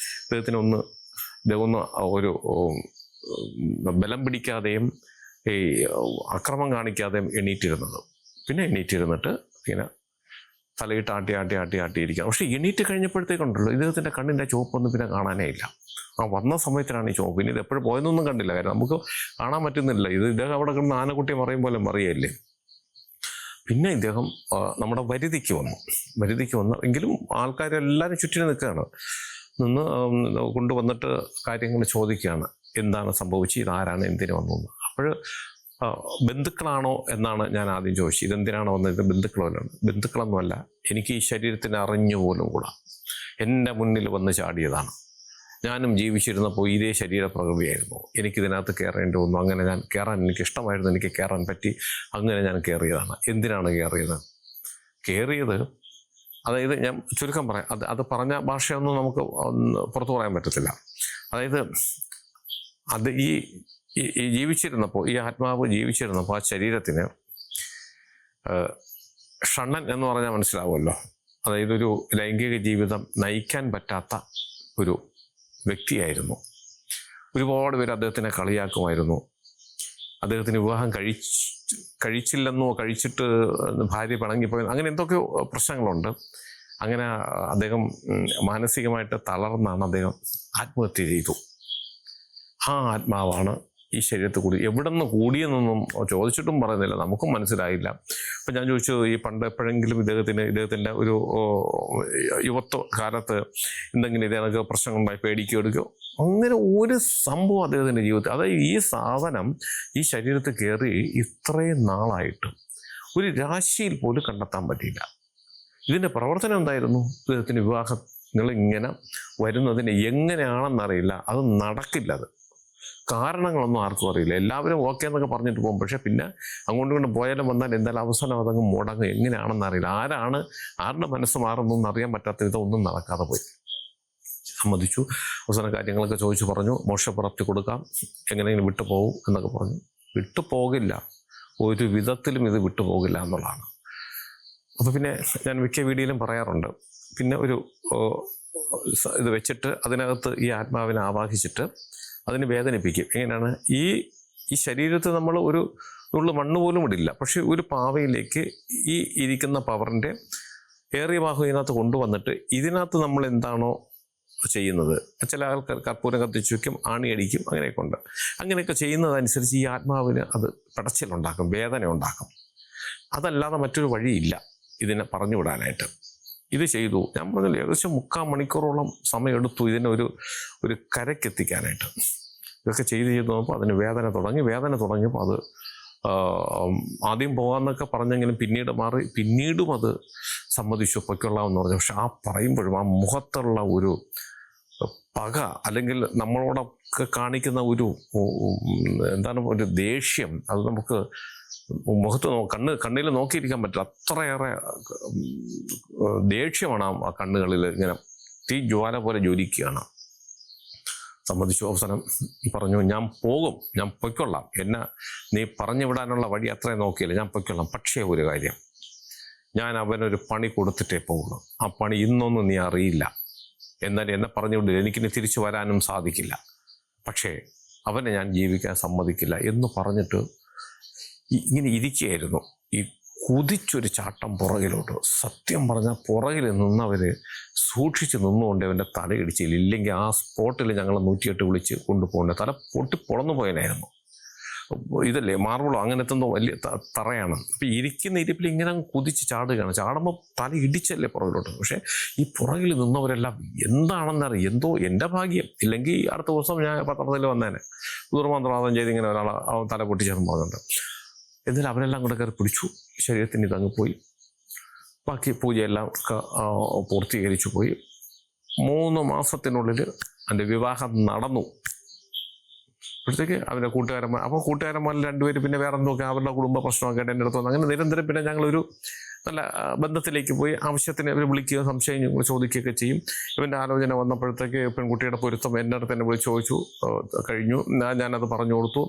ഇദ്ദേഹം ഒന്ന് ഒരു ബലം പിടിക്കാതെയും ഈ അക്രമം കാണിക്കാതെയും എണീറ്റിരുന്നത്. പിന്നെ എണീറ്റിരുന്നിട്ട് ഇങ്ങനെ തലയിട്ട് ആട്ടിയിരിക്കുക. പക്ഷേ എണീറ്റ് കഴിഞ്ഞപ്പോഴത്തേക്കുണ്ടല്ലോ ഇദ്ദേഹത്തിൻ്റെ കണ്ണിൻ്റെ ചുവപ്പൊന്നും പിന്നെ കാണാനേ ഇല്ല. വന്ന സമയത്തിനാണ് ഈ ചുവപ്പ്. പിന്നെ ഇത് എപ്പോഴും പോയെന്നൊന്നും കണ്ടില്ല. കാര്യം നമുക്ക് കാണാൻ പറ്റുന്നില്ല. ഇദ്ദേഹം അവിടെ കിടന്ന് ആനക്കുട്ടിയെ മറിയും പോലെ മറിയല്ലേ. പിന്നെ ഇദ്ദേഹം നമ്മുടെ വരുതിക്ക് വന്നു. എങ്കിലും ആൾക്കാരെല്ലാവരും ചുറ്റിനും നിൽക്കുകയാണ്. കൊണ്ടുവന്നിട്ട് കാര്യങ്ങൾ ചോദിക്കുകയാണ്, എന്താണ് സംഭവിച്ചത്, ഇതാരാണ്, എന്തിനു വന്നു. അപ്പോൾ ബന്ധുക്കളാണോ എന്നാണ് ഞാൻ ആദ്യം ചോദിച്ചത്. ഇതെന്തിനാണ് വന്നത്, ഇത് ബന്ധുക്കളൊന്നുമല്ല, എനിക്ക് ഈ ശരീരത്തിന് അറിഞ്ഞുപോലും കൂടാ, എൻ്റെ മുന്നിൽ വന്ന് ചാടിയതാണ്. ഞാനും ജീവിച്ചിരുന്നപ്പോൾ ഇതേ ശരീരപ്രകൃതിയായിരുന്നു. എനിക്കിതിനകത്ത് കയറേണ്ടി വന്നു. അങ്ങനെ ഞാൻ എനിക്ക് ഇഷ്ടമായിരുന്നു, എനിക്ക് കയറാൻ പറ്റി. അങ്ങനെ ഞാൻ കയറിയതാണ്. എന്തിനാണ് കയറിയത്? അതായത് ഞാൻ ചുരുക്കം പറയാം. അത് പറഞ്ഞ ഭാഷയൊന്നും നമുക്ക് പുറത്തു പറയാൻ പറ്റത്തില്ല. അതായത് അത് ഈ ജീവിച്ചിരുന്നപ്പോൾ, ഈ ആത്മാവ് ജീവിച്ചിരുന്നപ്പോൾ ആ ശരീരത്തിന് ഷണ്ണൻ എന്ന് പറഞ്ഞാൽ മനസ്സിലാവുമല്ലോ. അതായത് ഒരു ലൈംഗിക ജീവിതം നയിക്കാൻ പറ്റാത്ത ഒരു വ്യക്തിയായിരുന്നു. ഒരുപാട് പേര് അദ്ദേഹത്തിനെ കളിയാക്കുമായിരുന്നു. അദ്ദേഹത്തിന് വിവാഹം കഴിച്ചില്ലെന്നോ കഴിച്ചിട്ട് ഭാര്യ പിണങ്ങിപ്പോയി, അങ്ങനെ എന്തൊക്കെയോ പ്രശ്നങ്ങളുണ്ട്. അങ്ങനെ അദ്ദേഹം മാനസികമായിട്ട് തളർന്നാണ് അദ്ദേഹം ആത്മഹത്യ ചെയ്തു. ആ ആത്മാവാണ് ഈ ശരീരത്തിൽ കൂടി. എവിടെ നിന്ന് കൂടിയെന്നൊന്നും ചോദിച്ചിട്ടും പറയുന്നില്ല, നമുക്കും മനസ്സിലായില്ല. അപ്പം ഞാൻ ചോദിച്ചു, ഈ പണ്ട് എപ്പോഴെങ്കിലും ഇദ്ദേഹത്തിൻ്റെ ഒരു യുവത്വ കാലത്ത് എന്തെങ്കിലും ഇതേതൊക്കെ പ്രശ്നങ്ങളുണ്ടായി പേടിക്കുകയോ എടുക്കുകയോ അങ്ങനെ ഒരു സംഭവം അദ്ദേഹത്തിൻ്റെ ജീവിതത്തിൽ. അതായത് ഈ സാധനം ഈ ശരീരത്തിൽ കയറി ഇത്രയും നാളായിട്ട് ഒരു രാശിയിൽ പോലും കണ്ടെത്താൻ പറ്റിയില്ല. ഇതിൻ്റെ പ്രവർത്തനം എന്തായിരുന്നു? ഇദ്ദേഹത്തിന് വിവാഹങ്ങളിങ്ങനെ വരുന്നതിന് എങ്ങനെയാണെന്നറിയില്ല, അത് നടക്കില്ല. അത് കാരണങ്ങളൊന്നും ആർക്കും അറിയില്ല. എല്ലാവരും ഓക്കെ എന്നൊക്കെ പറഞ്ഞിട്ട് പോകും. പക്ഷെ പിന്നെ അങ്ങോട്ടും പോയാലും വന്നാൽ എന്തായാലും അവസാനം അതങ്ങ് മുടങ്ങും. എങ്ങനെയാണെന്ന് അറിയില്ല. ആരുടെ മനസ്സ് മാറുന്നൊന്നും അറിയാൻ പറ്റാത്ത വിധം ഒന്നും നടക്കാതെ പോയി. സമ്മതിച്ചു. അവസാന കാര്യങ്ങളൊക്കെ ചോദിച്ചു പറഞ്ഞു. മോക്ഷപ്രാപ്തി കൊടുക്കാം, എങ്ങനെയെങ്കിലും വിട്ടുപോകും എന്നൊക്കെ പറഞ്ഞു. വിട്ടുപോകില്ല, ഒരു വിധത്തിലും ഇത് വിട്ടുപോകില്ല എന്നുള്ളതാണ്. അപ്പോൾ പിന്നെ ഞാൻ മിക്ക വീഡിയോയിലും പറയാറുണ്ട്, പിന്നെ ഒരു ഇത് വെച്ചിട്ട് അതിനകത്ത് ഈ ആത്മാവിനെ ആവാഹിച്ചിട്ട് അതിന് വേദനിപ്പിക്കും. എങ്ങനെയാണ്? ഈ ശരീരത്തിൽ നമ്മൾ ഒരു നുള്ളു മണ്ണ് പോലും ഇടില്ല. പക്ഷെ ഒരു പാവയിലേക്ക് ഈ ഇരിക്കുന്ന പവറിൻ്റെ ഏറിയ ഭാഗം ഇതിനകത്ത് കൊണ്ടുവന്നിട്ട് ഇതിനകത്ത് നമ്മൾ എന്താണോ ചെയ്യുന്നത്, ചില ആൾക്കാർ കർപ്പൂരം കത്തിച്ചു വയ്ക്കും, ആണിയടിക്കും, അങ്ങനെയൊക്കെ ഉണ്ട്. അങ്ങനെയൊക്കെ ചെയ്യുന്നതനുസരിച്ച് ഈ ആത്മാവിന് അത് പിടച്ചിലുണ്ടാക്കും, വേദന ഉണ്ടാക്കും. അതല്ലാതെ മറ്റൊരു വഴിയില്ല ഇതിനെ പറഞ്ഞു വിടാനായിട്ട്. ഇത് ചെയ്തു. ഞാൻ പറഞ്ഞില്ല, ഏകദേശം 3/4 മണിക്കൂറോളം സമയം എടുത്തു ഇതിനെ ഒരു കരക്കെത്തിക്കാനായിട്ട്. ഇതൊക്കെ ചെയ്ത് നോക്കുമ്പോൾ അതിന് വേദന തുടങ്ങിയപ്പോൾ അത് ആദ്യം പോകാമെന്നൊക്കെ പറഞ്ഞെങ്കിലും പിന്നീട് മാറി. പിന്നീടും അത് സമ്മതിച്ചു, പൊയ്ക്കൊള്ളാമെന്ന് പറഞ്ഞു. പക്ഷെ ആ പറയുമ്പോഴും ആ മുഖത്തുള്ള പക അല്ലെങ്കിൽ നമ്മളോടൊക്കെ കാണിക്കുന്ന ഒരു എന്താണ് ഒരു ദേഷ്യം, അത് നമുക്ക് മുഖത്ത് കണ്ണിൽ നോക്കിയിരിക്കാൻ പറ്റില്ല. അത്രയേറെ ദേഷ്യമാണ് ആ കണ്ണുകളിൽ ഇങ്ങനെ തീ ജ്വാല പോലെ ജ്വലിക്കുകയാണ്. സമ്മതിച്ചു. അവസാനം പറഞ്ഞു, ഞാൻ പോകും, ഞാൻ പൊയ്ക്കൊള്ളാം, എന്നെ നീ പറഞ്ഞു വിടാനുള്ള വഴി അത്രയും നോക്കിയില്ല, ഞാൻ പൊയ്ക്കൊള്ളാം. പക്ഷേ ഒരു കാര്യം, ഞാൻ അവനൊരു പണി കൊടുത്തിട്ടേ പോകുള്ളൂ. ആ പണി ഇന്നൊന്നും നീ അറിയില്ല, എന്നാൽ എന്നെ പറഞ്ഞു വിടില്ല, എനിക്കിനി തിരിച്ചു വരാനും സാധിക്കില്ല. പക്ഷേ അവനെ ഞാൻ ജീവിക്കാൻ സമ്മതിക്കില്ല എന്ന് പറഞ്ഞിട്ട് ഇങ്ങനെ ഇരിക്കുകയായിരുന്നു. ഈ കുതിച്ചൊരു ചാട്ടം പുറകിലോട്ട്. സത്യം പറഞ്ഞാൽ പുറകിൽ നിന്നവർ സൂക്ഷിച്ച് നിന്നുകൊണ്ട് അവൻ്റെ തലയിടിച്ചില്ല. ഇല്ലെങ്കിൽ ആ സ്പോട്ടിൽ ഞങ്ങൾ 108 വിളിച്ച് കൊണ്ടുപോകേണ്ട. തല പൊട്ടി പൊളന്നു പോയനായിരുന്നു. ഇതല്ലേ മാർബിളോ അങ്ങനത്തെ എന്തോ വലിയ തറയാണ്. അപ്പം ഇരിക്കുന്ന ഇരിപ്പിൽ ഇങ്ങനെ കുതിച്ച് ചാടുകയാണ്. ചാടുമ്പോൾ തല ഇടിച്ചല്ലേ പുറകിലോട്ട്. പക്ഷേ ഈ പുറകിൽ നിന്നവരെല്ലാം എന്താണെന്നറിയാം. എന്തോ എൻ്റെ ഭാഗ്യം, ഇല്ലെങ്കിൽ അടുത്ത ദിവസം ഞാൻ പത്രത്തിൽ വന്നേനെ. ദുർമന്ത്രവാദം ചെയ്ത് ഇങ്ങനെ ഒരാൾ തല പൊട്ടിച്ചെന്ന് പറഞ്ഞിട്ടുണ്ട്. എന്നാലും അവരെല്ലാം കൂടെ കയറി പിടിച്ചു. ശരീരത്തിന് ഇതങ്ങ് പോയി. ബാക്കി പൂജയെല്ലാം പൂർത്തീകരിച്ചു പോയി. 3 മാസത്തിനുള്ളിൽ എൻ്റെ വിവാഹം നടന്നു. അപ്പോഴത്തേക്ക് അവൻ്റെ കൂട്ടുകാരന്മാർ, അപ്പോൾ കൂട്ടുകാരന്മാരിൽ 2 പേര് പിന്നെ വേറെ എന്തൊക്കെ അവരുടെ കുടുംബ പ്രശ്നമൊക്കെ ആയിട്ട് എൻ്റെ അടുത്ത് വന്നു. അങ്ങനെ നിരന്തരം പിന്നെ ഞങ്ങളൊരു നല്ല ബന്ധത്തിലേക്ക് പോയി. ആവശ്യത്തിന് അവർ വിളിക്കുക, സംശയം ചോദിക്കുകയൊക്കെ ചെയ്യും. ഇവൻ്റെ ആലോചന വന്നപ്പോഴത്തേക്ക് പെൺകുട്ടിയുടെ പൊരുത്തം എൻ്റെ അടുത്ത് എന്നെ വിളിച്ച് ചോദിച്ചു. കഴിഞ്ഞു, ഞാനത് പറഞ്ഞു കൊടുത്തു.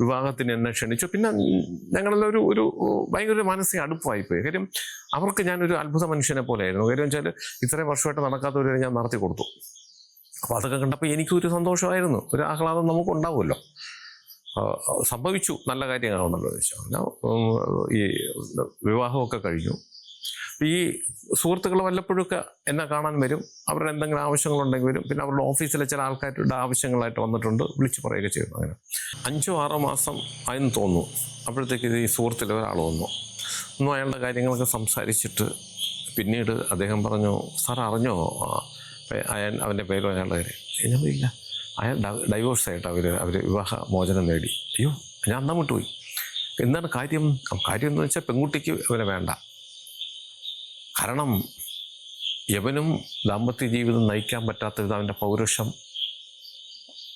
വിവാഹത്തിന് എന്നെ ക്ഷണിച്ചു. പിന്നെ ഞങ്ങളെല്ലാം ഒരു ഭയങ്കര മാനസിക അടുപ്പമായിപ്പോയി. കാര്യം അവർക്ക് ഞാനൊരു അത്ഭുത മനുഷ്യനെ പോലെയായിരുന്നു. കാര്യം വെച്ചാൽ ഇത്രയും വർഷമായിട്ട് നടക്കാത്തവരെ ഞാൻ നടത്തി കൊടുത്തു. അപ്പോൾ അതൊക്കെ കണ്ടപ്പോൾ എനിക്കൊരു സന്തോഷമായിരുന്നു, ഒരു ആഹ്ലാദം നമുക്കുണ്ടാവുമല്ലോ. സംഭവിച്ചു, നല്ല കാര്യങ്ങളുണ്ടല്ലോ ചോദിച്ചാൽ. ഈ വിവാഹമൊക്കെ കഴിഞ്ഞു. ഈ സുഹൃത്തുക്കൾ വല്ലപ്പോഴൊക്കെ എന്നെ കാണാൻ വരും. അവരുടെ എന്തെങ്കിലും ആവശ്യങ്ങളുണ്ടെങ്കിൽ വരും. പിന്നെ അവരുടെ ഓഫീസിലെ ചില ആൾക്കാരുടെ ആവശ്യങ്ങളായിട്ട് വന്നിട്ടുണ്ട്, വിളിച്ച് പറയുകയൊക്കെ ചെയ്യുന്നു. അങ്ങനെ 5-6 മാസം ആയെന്ന് തോന്നുന്നു. അപ്പോഴത്തേക്ക് ഈ സുഹൃത്തിൽ ഒരാൾ വന്നു. അയാളുടെ കാര്യങ്ങളൊക്കെ സംസാരിച്ചിട്ട് പിന്നീട് അദ്ദേഹം പറഞ്ഞു, സാർ അറിഞ്ഞോ അവൻ്റെ പേരും അയാളുടെ കാര്യം? ഞാനില്ല, അയാൾ ഡൈവോഴ്സായിട്ട് അവർ വിവാഹ മോചനം നേടി. അയ്യോ, ഞാൻ അന്നം വിട്ടുപോയി. എന്താണ് കാര്യം? കാര്യം എന്ന് വെച്ചാൽ പെൺകുട്ടിക്ക് അവനെ വേണ്ട. കാരണം യവനും ദാമ്പത്യ ജീവിതം നയിക്കാൻ പറ്റാത്ത വിധം അവൻ്റെ പൗരുഷം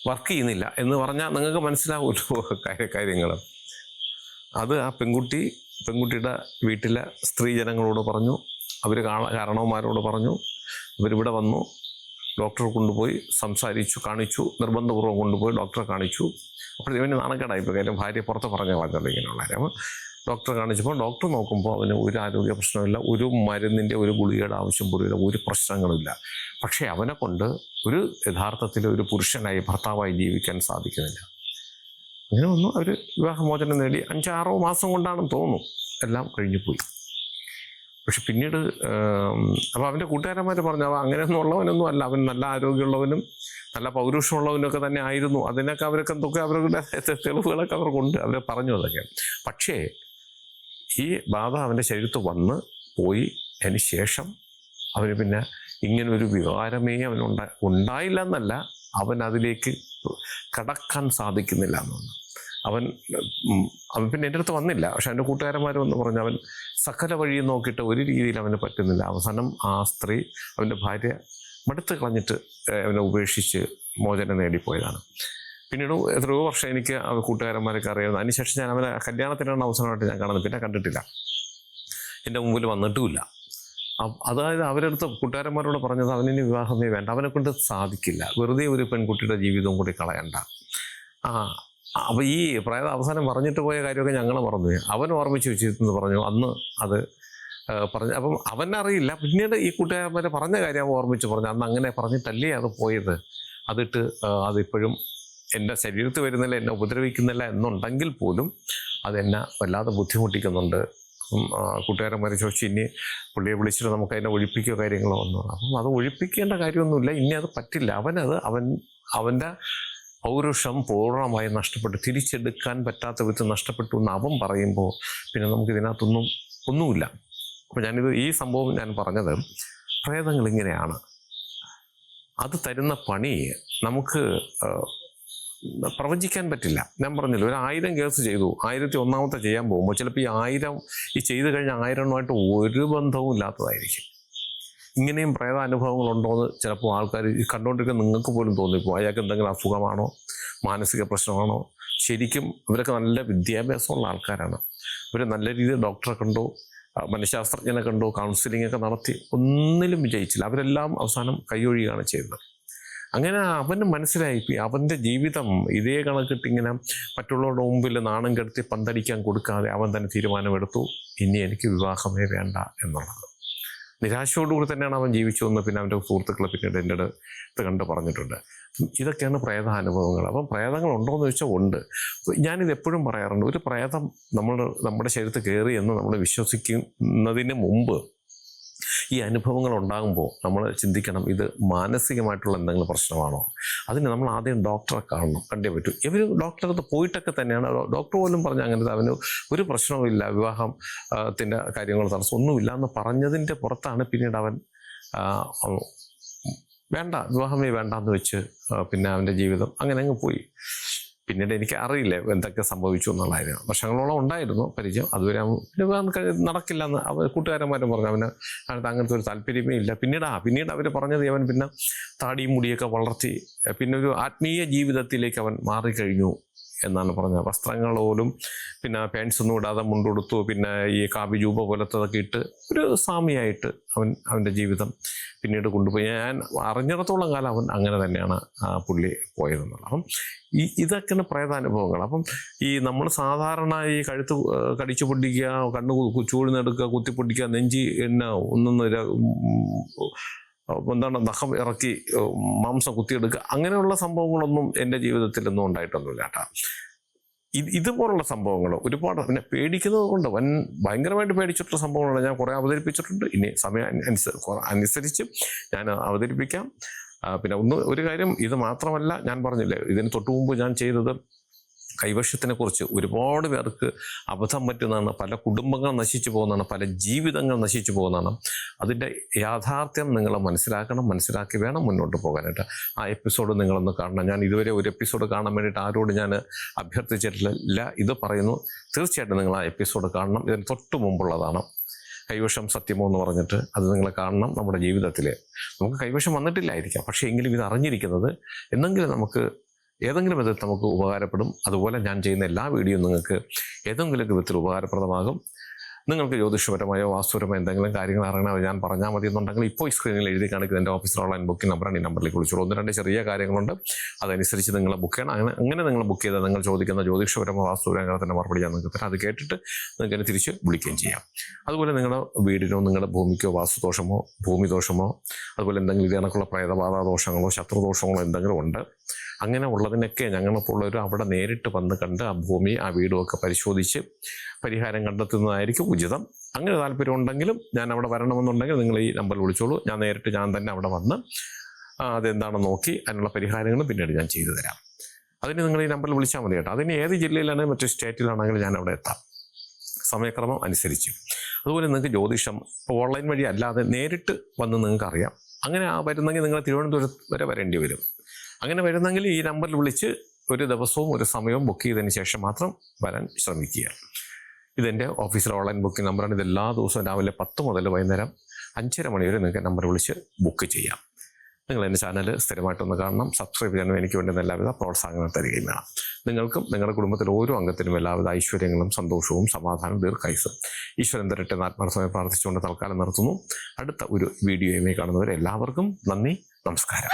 വർക്ക് ചെയ്യുന്നില്ല എന്ന് പറഞ്ഞാൽ നിങ്ങൾക്ക് മനസ്സിലാവുമല്ലോ കാര്യങ്ങൾ. അത് ആ പെൺകുട്ടിയുടെ വീട്ടിലെ സ്ത്രീജനങ്ങളോട് പറഞ്ഞു. അവർ കാരണവന്മാരോട് പറഞ്ഞു. അവരിവിടെ വന്നു, ഡോക്ടറെ കൊണ്ടുപോയി സംസാരിച്ചു, കാണിച്ചു. നിർബന്ധപൂർവ്വം കൊണ്ടുപോയി ഡോക്ടറെ കാണിച്ചു. അപ്പോൾ ഇവന് നാണക്കേടായിപ്പോൾ. കാര്യം ഭാര്യ പുറത്ത് പറഞ്ഞ പറഞ്ഞത് ഇങ്ങനെയുള്ള കാര്യം. ഡോക്ടറെ കാണിച്ചപ്പോൾ ഡോക്ടർ നോക്കുമ്പോൾ അവന് ഒരു ആരോഗ്യ പ്രശ്നമില്ല, ഒരു മരുന്നിൻ്റെ ഒരു ഗുളികയുടെ ആവശ്യം പോലുമില്ല, ഒരു പ്രശ്നങ്ങളുമില്ല. പക്ഷേ അവനെ കൊണ്ട് ഒരു യഥാർത്ഥത്തിൽ ഒരു പുരുഷനായി ഭർത്താവായി ജീവിക്കാൻ സാധിക്കുന്നില്ല. അങ്ങനെ വന്നു. അവർ വിവാഹമോചനം നേടി 5-6 മാസം കൊണ്ടാണെന്ന് തോന്നുന്നു എല്ലാം കഴിഞ്ഞു പോയി. പക്ഷെ പിന്നീട് അപ്പോൾ അവൻ്റെ കൂട്ടുകാരന്മാർ പറഞ്ഞു, അവൻ അങ്ങനെയൊന്നും ഉള്ളവനൊന്നും അല്ല, അവൻ നല്ല ആരോഗ്യമുള്ളവനും നല്ല പൗരുഷമുള്ളവനൊക്കെ തന്നെ ആയിരുന്നു. അതിനൊക്കെ അവരൊക്കെ എന്തൊക്കെ അവരുടെ തെളിവുകളൊക്കെ അവർക്കുണ്ട്, അവർ പറഞ്ഞു അതൊക്കെ. പക്ഷേ ഈ ബാധ അവൻ്റെ ശരീരത്ത് വന്ന് പോയി അതിന് ശേഷം അവന് പിന്നെ ഇങ്ങനൊരു വികാരമേ ഉണ്ടായില്ല എന്നല്ല, അവൻ അതിലേക്ക് കടക്കാൻ സാധിക്കുന്നില്ല എന്നാണ്. അവൻ പിന്നെ എൻ്റെ അടുത്ത് വന്നില്ല. പക്ഷെ എൻ്റെ കൂട്ടുകാരന്മാർ വന്ന് പറഞ്ഞു, അവൻ സകല വഴിയും നോക്കിയിട്ട് ഒരു രീതിയിൽ അവന് പറ്റുന്നില്ല. അവസാനം ആ സ്ത്രീ, അവൻ്റെ ഭാര്യ മടുത്ത് കളഞ്ഞിട്ട് അവനെ ഉപേക്ഷിച്ച് മോചനം നേടിപ്പോയതാണ്. പിന്നീട് എത്രയോ വർഷം എനിക്ക് കൂട്ടുകാരന്മാരൊക്കെ അറിയാവുന്നു. അതിനുശേഷം ഞാൻ അവനെ കല്യാണത്തിനാണ് അവസാനമായിട്ട് ഞാൻ കാണുന്നത്. പിന്നെ കണ്ടിട്ടില്ല, എൻ്റെ മുമ്പിൽ വന്നിട്ടുമില്ല. അതായത് അവരടുത്ത് കൂട്ടുകാരന്മാരോട് പറഞ്ഞത്, അവനിന് വിവാഹമേ വേണ്ട, അവനെ കൊണ്ട് സാധിക്കില്ല, വെറുതെ ഒരു പെൺകുട്ടിയുടെ ജീവിതവും കൂടി കളയണ്ട. അപ്പോൾ ഈ പ്രായത അവസാനം പറഞ്ഞിട്ട് പോയ കാര്യമൊക്കെ ഞങ്ങൾ മറന്നു. അവൻ ഓർമ്മിച്ച് വെച്ചിരുന്നു പറഞ്ഞു അന്ന് അത് പറഞ്ഞു. അപ്പം അവനറിയില്ല. പിന്നീട് ഈ കൂട്ടുകാരന്മാരെ പറഞ്ഞ കാര്യം അവൻ ഓർമ്മിച്ച് പറഞ്ഞു, അന്ന് അങ്ങനെ പറഞ്ഞിട്ടല്ലേ അത് പോയത്. അതിപ്പോഴും എൻ്റെ ശരീരത്തിൽ വരുന്നില്ല, എന്നെ ഉപദ്രവിക്കുന്നില്ല എന്നുണ്ടെങ്കിൽ പോലും അതെന്നെ വല്ലാതെ ബുദ്ധിമുട്ടിക്കുന്നുണ്ട്. കൂട്ടുകാരന്മാരെ ചോദിച്ചു, ഇനി പുള്ളിയെ വിളിച്ചിട്ട് നമുക്ക് അതിനെ ഒഴിപ്പിക്കുകയോ കാര്യങ്ങളോ ഒന്നും. അപ്പം അത് ഒഴിപ്പിക്കേണ്ട കാര്യമൊന്നുമില്ല, ഇനി അത് പറ്റില്ല. അവൻ്റെ പൗരുഷം പൂർണ്ണമായി നഷ്ടപ്പെട്ടു, തിരിച്ചെടുക്കാൻ പറ്റാത്ത വിധം നഷ്ടപ്പെട്ടു എന്ന് അവൻ പറയുമ്പോൾ പിന്നെ ഒന്നുമില്ല. അപ്പോൾ ഈ സംഭവം ഞാൻ പറഞ്ഞത്, പ്രേതങ്ങൾ ഇങ്ങനെയാണ്. അത് തരുന്ന പണി നമുക്ക് പ്രവചിക്കാൻ പറ്റില്ല. ഞാൻ പറഞ്ഞില്ല, ഒരു 1000 കേസ് ചെയ്തു, 1001ാമത്തെ ചെയ്യാൻ പോകുമ്പോൾ ചിലപ്പോൾ ഈ 1000 ചെയ്ത് കഴിഞ്ഞ 1000 ഒരു ബന്ധവും ഇല്ലാത്തതായിരിക്കും. ഇങ്ങനെയും പ്രേതാനുഭവങ്ങളുണ്ടോ എന്ന് ചിലപ്പോൾ ആൾക്കാർ കണ്ടുകൊണ്ടിരിക്കുന്ന നിങ്ങൾക്ക് പോലും തോന്നിപ്പോൾ അയാൾക്ക് എന്തെങ്കിലും അസുഖമാണോ, മാനസിക പ്രശ്നമാണോ. ശരിക്കും ഇവരൊക്കെ നല്ല വിദ്യാഭ്യാസമുള്ള ആൾക്കാരാണ്. ഇവർ നല്ല രീതിയിൽ ഡോക്ടറെ കണ്ടു, മനഃശാസ്ത്രജ്ഞനെ കണ്ടു, കൗൺസിലിംഗ് ഒക്കെ നടത്തി, ഒന്നിലും വിജയിച്ചില്ല. അവരെല്ലാം അവസാനം കൈയൊഴിയുകയാണ് ചെയ്തത്. അങ്ങനെ അവന് മനസ്സിലായി അവൻ്റെ ജീവിതം ഇതേ കണക്കിട്ടിങ്ങനെ മറ്റുള്ളവരുടെ മുമ്പിൽ നാണം കെടുത്തി പന്തടിക്കാൻ കൊടുക്കാതെ അവൻ തന്നെ തീരുമാനമെടുത്തു, ഇനി എനിക്ക് വിവാഹമേ വേണ്ട എന്നുള്ളത്. നിരാശയോടുകൂടി തന്നെയാണ് അവൻ ജീവിച്ചു എന്ന് പിന്നെ അവൻ്റെ സുഹൃത്തുക്കളെ പിന്നീട് എൻ്റെ അടുത്ത് കണ്ട് പറഞ്ഞിട്ടുണ്ട്. ഇതൊക്കെയാണ് പ്രേതാനുഭവങ്ങൾ. അപ്പം പ്രേതങ്ങൾ ഉണ്ടോ എന്ന് ചോദിച്ചാൽ ഉണ്ട്. ഞാനിത് എപ്പോഴും പറയാറുണ്ട്, ഒരു പ്രേതം നമ്മുടെ ശരീരത്തിൽ കയറി എന്ന് നമ്മൾ വിശ്വസിക്കുന്നതിന് മുമ്പ് ഈ അനുഭവങ്ങൾ ഉണ്ടാകുമ്പോൾ നമ്മൾ ചിന്തിക്കണം, ഇത് മാനസികമായിട്ടുള്ള എന്തെങ്കിലും പ്രശ്നമാണോ. അതിന് നമ്മൾ ആദ്യം ഡോക്ടറെ കാണണം, കണ്ടേ പറ്റൂ. ഇവർ ഡോക്ടറെ അടുത്ത് പോയിട്ടൊക്കെ തന്നെയാണ്, ഡോക്ടർ പോലും പറഞ്ഞ അങ്ങനത്തെ അവന് ഒരു പ്രശ്നവുമില്ല, വിവാഹത്തിൻ്റെ കാര്യങ്ങൾ തടസ്സമൊന്നുമില്ല എന്ന് പറഞ്ഞതിൻ്റെ പുറത്താണ് പിന്നീട് അവൻ വേണ്ട, വിവാഹമേ വേണ്ടാന്ന് വെച്ച് പിന്നെ അവൻ്റെ ജീവിതം അങ്ങനെ അങ്ങ് പോയി. പിന്നീട് എനിക്ക് അറിയില്ല എന്തൊക്കെ സംഭവിച്ചു എന്നുള്ളതായിരുന്നു. വർഷങ്ങളോളം ഉണ്ടായിരുന്നു പരിചയം. അതുവരെ നടക്കില്ല എന്ന് കൂട്ടുകാരന്മാരും പറഞ്ഞു. അവനകത്ത് അങ്ങനത്തെ ഒരു താല്പര്യമേ ഇല്ല. പിന്നീട് അവർ പറഞ്ഞത് അവൻ പിന്നെ താടിയും മുടിയൊക്കെ വളർത്തി പിന്നെ ഒരു ആത്മീയ ജീവിതത്തിലേക്ക് അവൻ മാറിക്കഴിഞ്ഞു എന്നാണ് പറഞ്ഞത്. വസ്ത്രങ്ങൾ പോലും പിന്നെ പാൻസൊന്നും ഇടാതെ മുണ്ടുകൊടുത്തു, പിന്നെ ഈ കാവി ജൂബ പോലത്തതൊക്കെ ഇട്ട് ഒരു സ്വാമിയായിട്ട് അവൻ്റെ ജീവിതം പിന്നീട് കൊണ്ടുപോയി. ഞാൻ അറിഞ്ഞിടത്തോളം കാലം അവൻ അങ്ങനെ തന്നെയാണ് പുള്ളി പോയതെന്നുള്ളത്. അപ്പം ഇതൊക്കെയാണ് പ്രേതാനുഭവങ്ങൾ. അപ്പം ഈ നമ്മൾ സാധാരണ ഈ കഴുത്ത് കടിച്ചു പൊട്ടിക്കുക, കണ്ണ് ചൂഴ്ന്നെടുക്കുക, കുത്തിപ്പൊട്ടിക്കുക, നെഞ്ചി നഖം ഇറക്കി മാംസം കുത്തിയെടുക്കുക, അങ്ങനെയുള്ള സംഭവങ്ങളൊന്നും എൻ്റെ ജീവിതത്തിലൊന്നും ഉണ്ടായിട്ടൊന്നുമില്ല കേട്ടോ. ഇതുപോലുള്ള സംഭവങ്ങൾ ഒരുപാട് പിന്നെ പേടിക്കുന്നത് കൊണ്ട് ഭയങ്കരമായിട്ട് പേടിച്ചിട്ടുള്ള സംഭവങ്ങളാണ് ഞാൻ കുറേ അവതരിപ്പിച്ചിട്ടുണ്ട്. ഇനി സമയം അനുസരിച്ച് ഞാൻ അവതരിപ്പിക്കാം. പിന്നെ ഒരു കാര്യം, ഇത് മാത്രമല്ല, ഞാൻ പറഞ്ഞില്ലേ ഇതിന് തൊട്ടു മുമ്പ് ഞാൻ ചെയ്തത് കൈവശത്തിനെ കുറിച്ച് ഒരുപാട് പേർക്ക് അബദ്ധം പറ്റുന്നതാണ്, പല കുടുംബങ്ങൾ നശിച്ചു പോകുന്നതാണ്, പല ജീവിതങ്ങൾ നശിച്ചു പോകുന്നതാണ്. അതിൻ്റെ യാഥാർത്ഥ്യം നിങ്ങൾ മനസ്സിലാക്കി വേണം മുന്നോട്ട് പോകാനായിട്ട്. ആ എപ്പിസോഡ് നിങ്ങളൊന്ന് കാണണം. ഞാൻ ഇതുവരെ ഒരു എപ്പിസോഡ് കാണാൻ വേണ്ടിയിട്ട് ആരോട് ഞാൻ അഭ്യർത്ഥിച്ചിട്ടില്ല. ഇത് പറയുന്നു, തീർച്ചയായിട്ടും നിങ്ങൾ ആ എപ്പിസോഡ് കാണണം. ഇതിന് തൊട്ട് മുമ്പുള്ളതാണ്, കൈവശം സത്യമോ എന്ന് പറഞ്ഞിട്ട്. അത് നിങ്ങൾ കാണണം. നമ്മുടെ ജീവിതത്തിൽ നമുക്ക് കൈവശം വന്നിട്ടില്ലായിരിക്കാം, പക്ഷേ എങ്കിലും ഇത് അറിഞ്ഞിരിക്കുന്നത് എന്നെങ്കിലും നമുക്ക് ഏതെങ്കിലും വിധത്തിൽ നമുക്ക് ഉപകാരപ്പെടും. അതുപോലെ ഞാൻ ചെയ്യുന്ന എല്ലാ വീഡിയോയും നിങ്ങൾക്ക് ഏതെങ്കിലും വിധത്തിൽ ഉപകാരപ്രദമാകും. നിങ്ങൾക്ക് ജ്യോതിഷപരമായോ വാസ്തുപരമായോ എന്തെങ്കിലും കാര്യങ്ങൾ അറിയണമോ ഞാൻ പറഞ്ഞാൽ മതി എന്നുണ്ടെങ്കിൽ ഇപ്പോൾ ഈ സ്ക്രീനിൽ എഴുതി കാണിക്കുന്ന എൻ്റെ ഓഫീസിൽ ഓൺലൈൻ ബുക്കിംഗ് നമ്പറാണ്. ഈ നമ്പറിലേക്ക് വിളിച്ചോളൂ. 1-2 ചെറിയ കാര്യങ്ങളുണ്ട്, അതനുസരിച്ച് നിങ്ങൾ ബുക്ക് ചെയ്യണം. അങ്ങനെ നിങ്ങൾ ബുക്ക് ചെയ്താൽ നിങ്ങൾ ചോദിക്കുന്ന ജ്യോതിഷപരമോ വാസ്തുപരമായോ മറുപടി ഞാൻ നിങ്ങൾക്ക് തരാം. അത് കേട്ടിട്ട് നിങ്ങൾക്ക് എന്നെ തിരിച്ച് വിളിക്കുകയും ചെയ്യാം. അതുപോലെ നിങ്ങളുടെ വീടിനോ നിങ്ങളുടെ ഭൂമിക്കോ വാസ്തുദോഷമോ ഭൂമിദോഷമോ അതുപോലെ എന്തെങ്കിലും കണക്കുള്ള പ്രേതബാധ ദോഷങ്ങളോ ശത്രുദോഷങ്ങളോ എന്തെങ്കിലും ഉണ്ട്, അങ്ങനെ ഉള്ളതിനൊക്കെ ഞങ്ങളിപ്പോഴുള്ളവർ അവിടെ നേരിട്ട് വന്ന് കണ്ട് ആ ഭൂമി ആ വീടുമൊക്കെ പരിശോധിച്ച് പരിഹാരം കണ്ടെത്തുന്നതായിരിക്കും ഉചിതം. അങ്ങനെ താല്പര്യം ഉണ്ടെങ്കിലും ഞാൻ അവിടെ വരണമെന്നുണ്ടെങ്കിൽ നിങ്ങൾ ഈ നമ്പറിൽ വിളിച്ചോളൂ. ഞാൻ തന്നെ അവിടെ വന്ന് അതെന്താണെന്ന് നോക്കി അതിനുള്ള പരിഹാരങ്ങളും പിന്നീട് ഞാൻ ചെയ്തു തരാം. അതിന് നിങ്ങൾ ഈ നമ്പറിൽ വിളിച്ചാൽ മതി കേട്ടോ. അതിന് ഏത് ജില്ലയിലാണെങ്കിൽ മറ്റു സ്റ്റേറ്റിലാണെങ്കിലും ഞാൻ അവിടെ എത്താം, സമയക്രമം അനുസരിച്ച്. അതുപോലെ നിങ്ങൾക്ക് ജ്യോതിഷം ഇപ്പോൾ ഓൺലൈൻ വഴി അല്ലാതെ നേരിട്ട് വന്ന് നിങ്ങൾക്ക് അറിയാം. അങ്ങനെ വരുന്നെങ്കിൽ നിങ്ങൾ തിരുവനന്തപുരം വരെ വരേണ്ടി വരും. അങ്ങനെ വരുന്നെങ്കിൽ ഈ നമ്പറിൽ വിളിച്ച് ഒരു ദിവസവും ഒരു സമയവും ബുക്ക് ചെയ്തതിന് ശേഷം മാത്രം വരാൻ ശ്രമിക്കുക. ഇതെൻ്റെ ഓഫീസിലെ ഓൺലൈൻ ബുക്കിംഗ് നമ്പറാണ്. ഇത് എല്ലാ ദിവസവും രാവിലെ 10 മുതൽ വൈകുന്നേരം 5:30 മണി വരെ നിങ്ങൾക്ക് നമ്പർ വിളിച്ച് ബുക്ക് ചെയ്യാം. നിങ്ങൾ എൻ്റെ ചാനൽ സ്ഥിരമായിട്ടൊന്ന് കാണണം, സബ്സ്ക്രൈബ് ചെയ്യാനും എനിക്ക് വേണ്ടുന്ന എല്ലാവിധ പ്രോത്സാഹനങ്ങൾ തരികയും വേണം. നിങ്ങൾക്കും നിങ്ങളുടെ കുടുംബത്തിലെ ഓരോ അംഗത്തിനും എല്ലാവിധ ഐശ്വര്യങ്ങളും സന്തോഷവും സമാധാനവും ദീർഘായുസ്സും ഈശ്വരൻ തരട്ടെ എന്ന് ആത്മാർത്ഥമായി പ്രാർത്ഥിച്ചുകൊണ്ട് തൽക്കാലം നിർത്തുന്നു. അടുത്ത ഒരു വീഡിയോയുമായി കാണുന്നവരെ എല്ലാവർക്കും നന്ദി, നമസ്കാരം.